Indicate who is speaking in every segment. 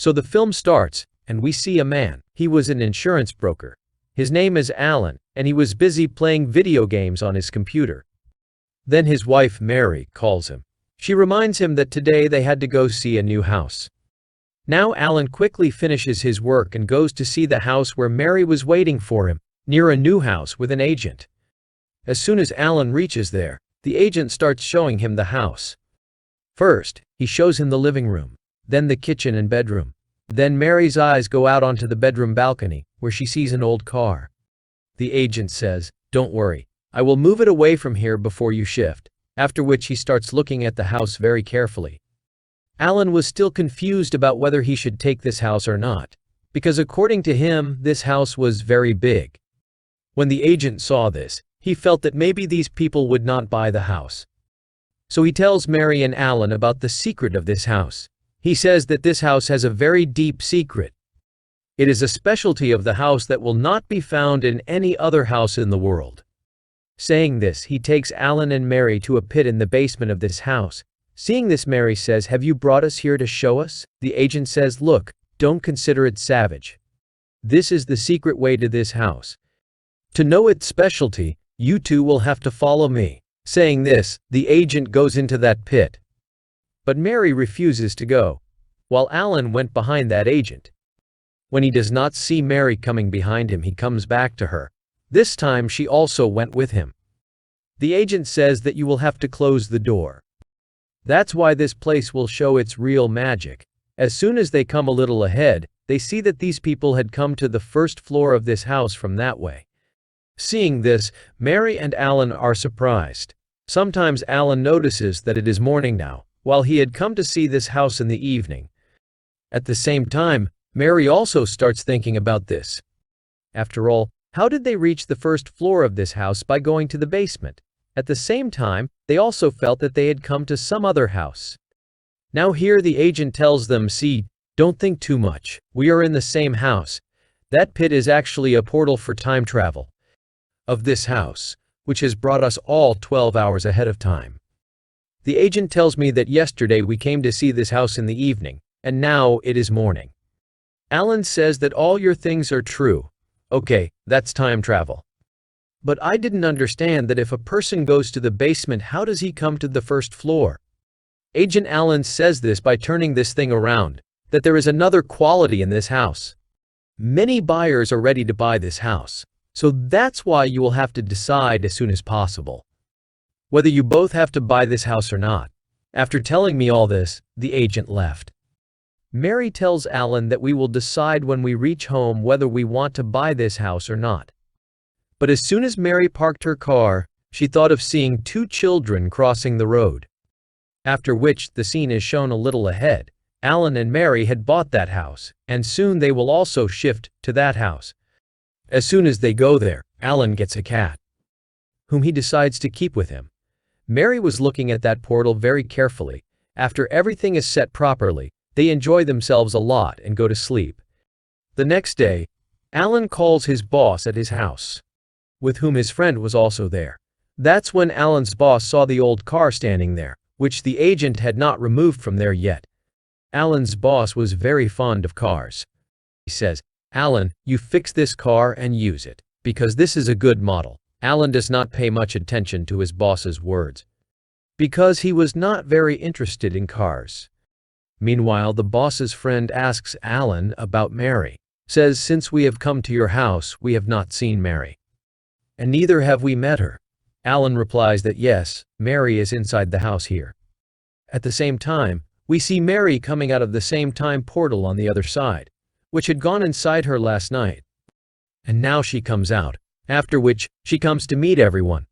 Speaker 1: So the film starts, and we see a man. He was an insurance broker. His name is Alan, and he was busy playing video games on his computer. Then his wife Mary calls him. She reminds him that today they had to go see a new house. Now Alan quickly finishes his work and goes to see the house where Mary was waiting for him, near a new house with an agent. As soon as Alan reaches there, the agent starts showing him the house. First, he shows him the living room, then the kitchen and bedroom. Then Mary's eyes go out onto the bedroom balcony, where she sees an old car. The agent says, "Don't worry, I will move it away from here before you shift," after which he starts looking at the house very carefully. Alan was still confused about whether he should take this house or not, because according to him, this house was very big. When the agent saw this, he felt that maybe these people would not buy the house. So he tells Mary and Alan about the secret of this house. He says that this house has a very deep secret. It is a specialty of the house that will not be found in any other house in the world. Saying this, he takes Alan and Mary to a pit in the basement of this house. Seeing this, Mary says, "Have you brought us here to show us?" The agent says, "Look, don't consider it savage. This is the secret way to this house. To know its specialty, you two will have to follow me." Saying this, the agent goes into that pit. But Mary refuses to go, while Alan went behind that agent. When he does not see Mary coming behind him, he comes back to her. This time she also went with him. The agent says that you will have to close the door. That's why this place will show its real magic. As soon as they come a little ahead, they see that these people had come to the first floor of this house from that way. Seeing this, Mary and Alan are surprised. Sometimes Alan notices that it is morning now, while he had come to see this house in the evening. At the same time, Mary also starts thinking about this. After all, how did they reach the first floor of this house by going to the basement? At the same time, they also felt that they had come to some other house. Now here the agent tells them, "See, don't think too much. We are in the same house. That pit is actually a portal for time travel of this house, which has brought us all 12 hours ahead of time. The agent tells me that yesterday we came to see this house in the evening, and now it is morning. Alan says that all your things are true. Okay, that's time travel. But I didn't understand that if a person goes to the basement, how does he come to the first floor?" Agent Alan says this by turning this thing around, that there is another quality in this house. Many buyers are ready to buy this house, so that's why you will have to decide as soon as possible whether you both have to buy this house or not. After telling me all this, the agent left. Mary tells Alan that we will decide when we reach home whether we want to buy this house or not. But as soon as Mary parked her car, she thought of seeing two children crossing the road. After which, the scene is shown a little ahead. Alan and Mary had bought that house, and soon they will also shift to that house. As soon as they go there, Alan gets a cat, whom he decides to keep with him. Mary was looking at that portal very carefully. After everything is set properly, they enjoy themselves a lot and go to sleep. The next day, Alan calls his boss at his house, with whom his friend was also there. That's when Alan's boss saw the old car standing there, which the agent had not removed from there yet. Alan's boss was very fond of cars. He says, "Alan, you fix this car and use it, because this is a good model." Alan does not pay much attention to his boss's words, because he was not very interested in cars. Meanwhile, the boss's friend asks Alan about Mary. Says, "Since we have come to your house, we have not seen Mary, and neither have we met her." Alan replies that yes, Mary is inside the house here. At the same time, we see Mary coming out of the same time portal on the other side, which had gone inside her last night. And now she comes out, after which, she comes to meet everyone,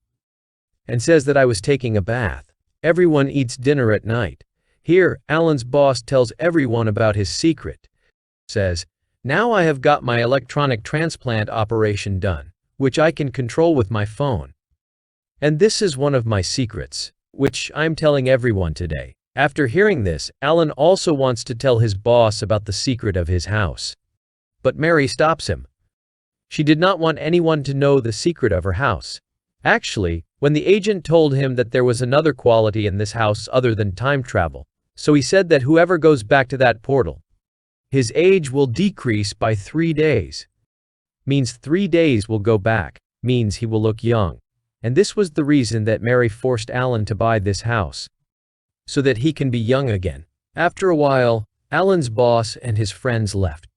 Speaker 1: and says that I was taking a bath. Everyone eats dinner at night. Here, Alan's boss tells everyone about his secret. Says, "Now I have got my electronic transplant operation done, which I can control with my phone. And this is one of my secrets, which I'm telling everyone today." After hearing this, Alan also wants to tell his boss about the secret of his house. But Mary stops him. She did not want anyone to know the secret of her house. Actually, when the agent told him that there was another quality in this house other than time travel, so he said that whoever goes back to that portal His age will decrease by 3 days. Means 3 days will go back, means he will look young. And this was the reason that Mary forced Alan to buy this house. So that he can be young again. After a while, Alan's boss and his friends left.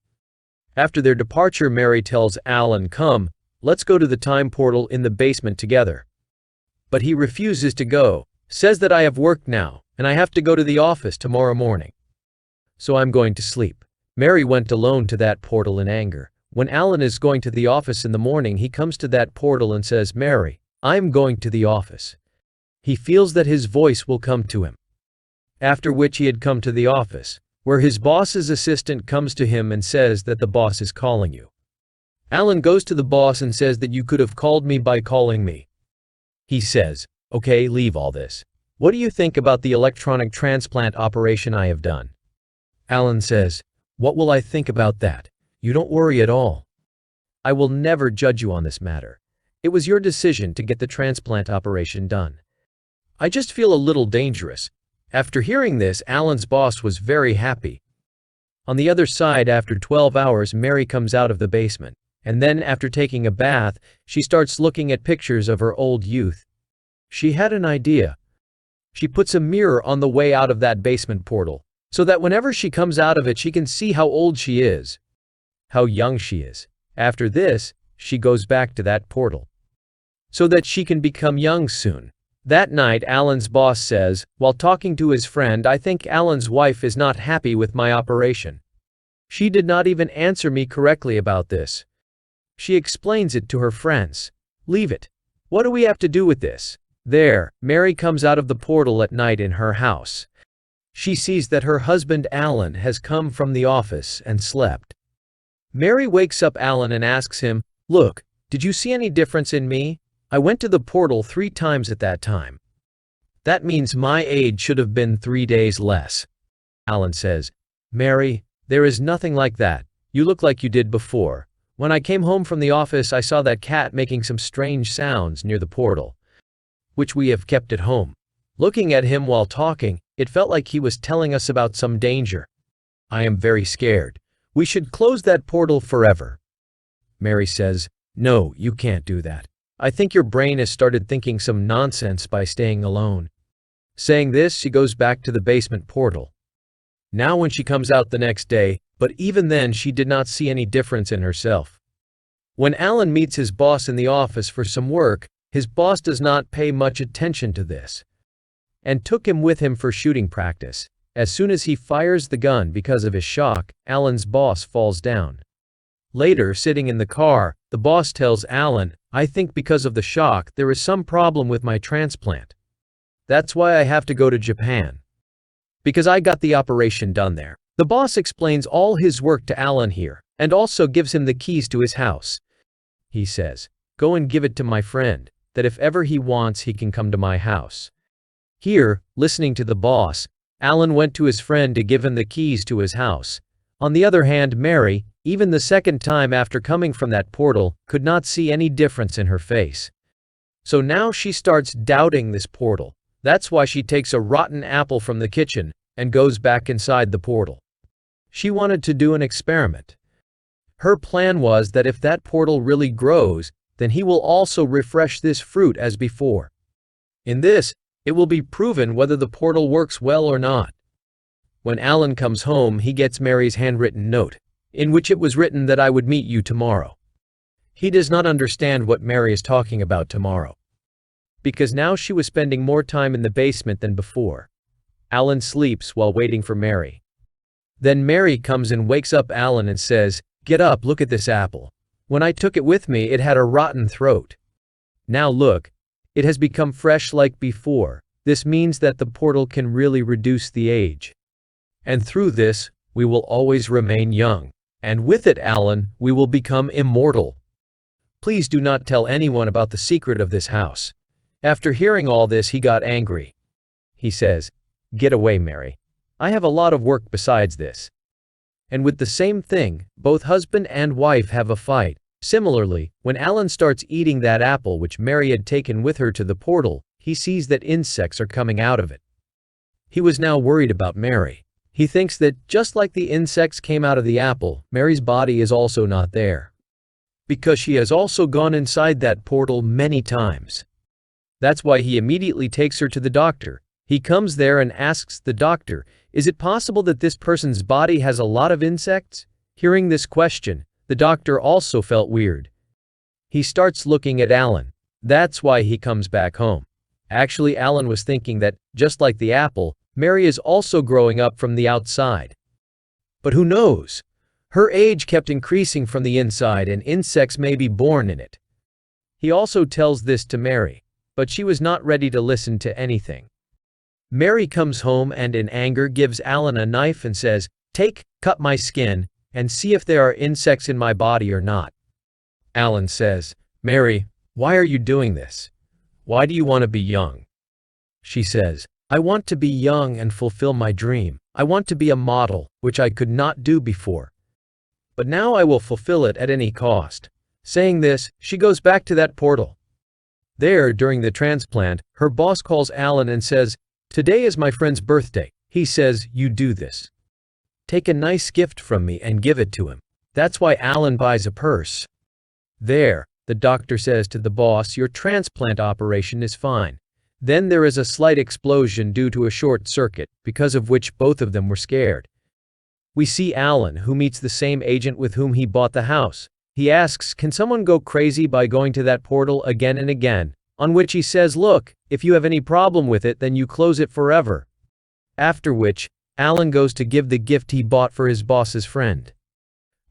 Speaker 1: After their departure, Mary tells Alan, "Come, let's go to the time portal in the basement together." But he refuses to go, says that I have work now, and I have to go to the office tomorrow morning. So I'm going to sleep. Mary went alone to that portal in anger. When Alan is going to the office in the morning, he comes to that portal and says, "Mary, I'm going to the office." He feels that his voice will come to him. After which he had come to the office, where his boss's assistant comes to him and says that the boss is calling you. Alan goes to the boss and says that you could have called me by calling me. He says, "Okay, leave all this. What do you think about the electronic transplant operation I have done?" Alan says, "What will I think about that? You don't worry at all. I will never judge you on this matter. It was your decision to get the transplant operation done. I just feel a little dangerous." After hearing this, Alan's boss was very happy. On the other side, after 12 hours, Mary comes out of the basement, and then after taking a bath, she starts looking at pictures of her old youth. She had an idea. She puts a mirror on the way out of that basement portal, so that whenever she comes out of it, she can see how old she is, how young she is. After this, she goes back to that portal, so that she can become young soon. That night, Alan's boss says, while talking to his friend, "I think Alan's wife is not happy with my operation. She did not even answer me correctly about this. She explains it to her friends. Leave it. What do we have to do with this?" There, Mary comes out of the portal at night in her house. She sees that her husband Alan has come from the office and slept. Mary wakes up Alan and asks him, "Look, did you see any difference in me? I went to the portal 3 times at that time. That means my age should have been 3 days less." Alan says, "Mary, there is nothing like that. You look like you did before. When I came home from the office, I saw that cat making some strange sounds near the portal, which we have kept at home. Looking at him while talking, it felt like he was telling us about some danger. I am very scared. We should close that portal forever." Mary says, "No, you can't do that. I think your brain has started thinking some nonsense by staying alone." Saying this, she goes back to the basement portal. Now when she comes out the next day, but even then she did not see any difference in herself. When Alan meets his boss in the office for some work, his boss does not pay much attention to this, and took him with him for shooting practice. As soon as he fires the gun because of his shock, Alan's boss falls down. Later, sitting in the car, the boss tells Alan, "I think because of the shock, there is some problem with my transplant. That's why I have to go to Japan, because I got the operation done there." The boss explains all his work to Alan here, and also gives him the keys to his house. He says, "Go and give it to my friend, that if ever he wants, he can come to my house." Here, listening to the boss, Alan went to his friend to give him the keys to his house. On the other hand, Mary, even the second time after coming from that portal, could not see any difference in her face. So now she starts doubting this portal. That's why she takes a rotten apple from the kitchen and goes back inside the portal. She wanted to do an experiment. Her plan was that if that portal really grows, then he will also refresh this fruit as before. In this, it will be proven whether the portal works well or not. When Alan comes home, he gets Mary's handwritten note, in which it was written that I would meet you tomorrow. He does not understand what Mary is talking about tomorrow, because now she was spending more time in the basement than before. Alan sleeps while waiting for Mary. Then Mary comes and wakes up Alan and says, "Get up, look at this apple. When I took it with me, it had a rotten throat. Now look, it has become fresh like before. This means that the portal can really reduce the age. And through this, we will always remain young. And with it, Alan, we will become immortal. Please do not tell anyone about the secret of this house." After hearing all this, he got angry. He says, "Get away, Mary. I have a lot of work besides this." And with the same thing, both husband and wife have a fight. Similarly, when Alan starts eating that apple which Mary had taken with her to the portal, he sees that insects are coming out of it. He was now worried about Mary. He thinks that, just like the insects came out of the apple, Mary's body is also not there. Because she has also gone inside that portal many times. That's why he immediately takes her to the doctor. He comes there and asks the doctor, is it possible that this person's body has a lot of insects? Hearing this question, the doctor also felt weird. He starts looking at Alan. That's why he comes back home. Actually, Alan was thinking that, just like the apple, Mary is also growing up from the outside. But who knows? Her age kept increasing from the inside and insects may be born in it. He also tells this to Mary, but she was not ready to listen to anything. Mary comes home and in anger gives Alan a knife and says, cut my skin, and see if there are insects in my body or not. Alan says, Mary, why are you doing this? Why do you want to be young? She says, I want to be young and fulfill my dream. I want to be a model, which I could not do before. But now I will fulfill it at any cost. Saying this, she goes back to that portal. There, during the transplant, her boss calls Alan and says, today is my friend's birthday. He says, you do this. Take a nice gift from me and give it to him. That's why Alan buys a purse. There, the doctor says to the boss, your transplant operation is fine. Then there is a slight explosion due to a short circuit, because of which both of them were scared. We see Alan, who meets the same agent with whom he bought the house. He asks, can someone go crazy by going to that portal again and again? On which he says, look, if you have any problem with it, then you close it forever. After which, Alan goes to give the gift he bought for his boss's friend.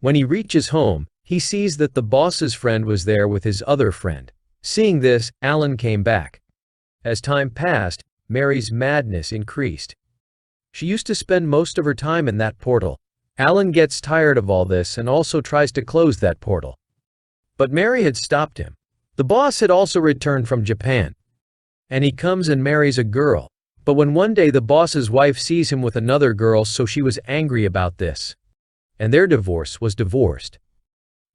Speaker 1: When he reaches home, he sees that the boss's friend was there with his other friend. Seeing this, Alan came back. As time passed, Mary's madness increased. She used to spend most of her time in that portal. Alan gets tired of all this and also tries to close that portal. But Mary had stopped him. The boss had also returned from Japan. And he comes and marries a girl. But when one day the boss's wife sees him with another girl, so she was angry about this. And their divorce was divorced.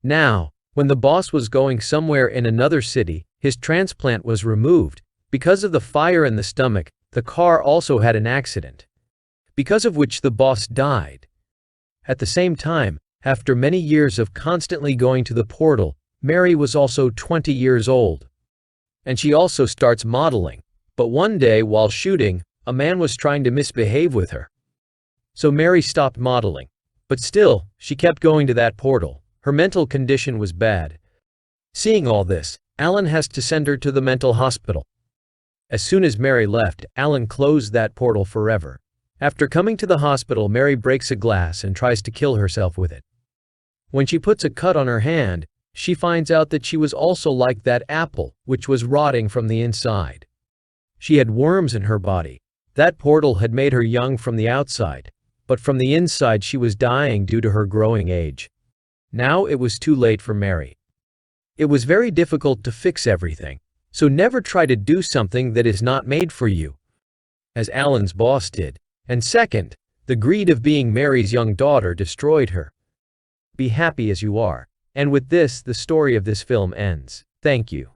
Speaker 1: Now, when the boss was going somewhere in another city, his transplant was removed. Because of the fire in the stomach, the car also had an accident, because of which the boss died. At the same time, after many years of constantly going to the portal, Mary was also 20 years old. And she also starts modeling. But one day while shooting, a man was trying to misbehave with her. So Mary stopped modeling. But still, she kept going to that portal. Her mental condition was bad. Seeing all this, Alan has to send her to the mental hospital. As soon as Mary left, Alan closed that portal forever. After coming to the hospital, Mary breaks a glass and tries to kill herself with it. When she puts a cut on her hand, she finds out that she was also like that apple, which was rotting from the inside. She had worms in her body. That portal had made her young from the outside, but from the inside she was dying due to her growing age. Now it was too late for Mary. It was very difficult to fix everything. So never try to do something that is not made for you, as Alan's boss did. And second, the greed of being Mary's young daughter destroyed her. Be happy as you are. And with this, the story of this film ends. Thank you.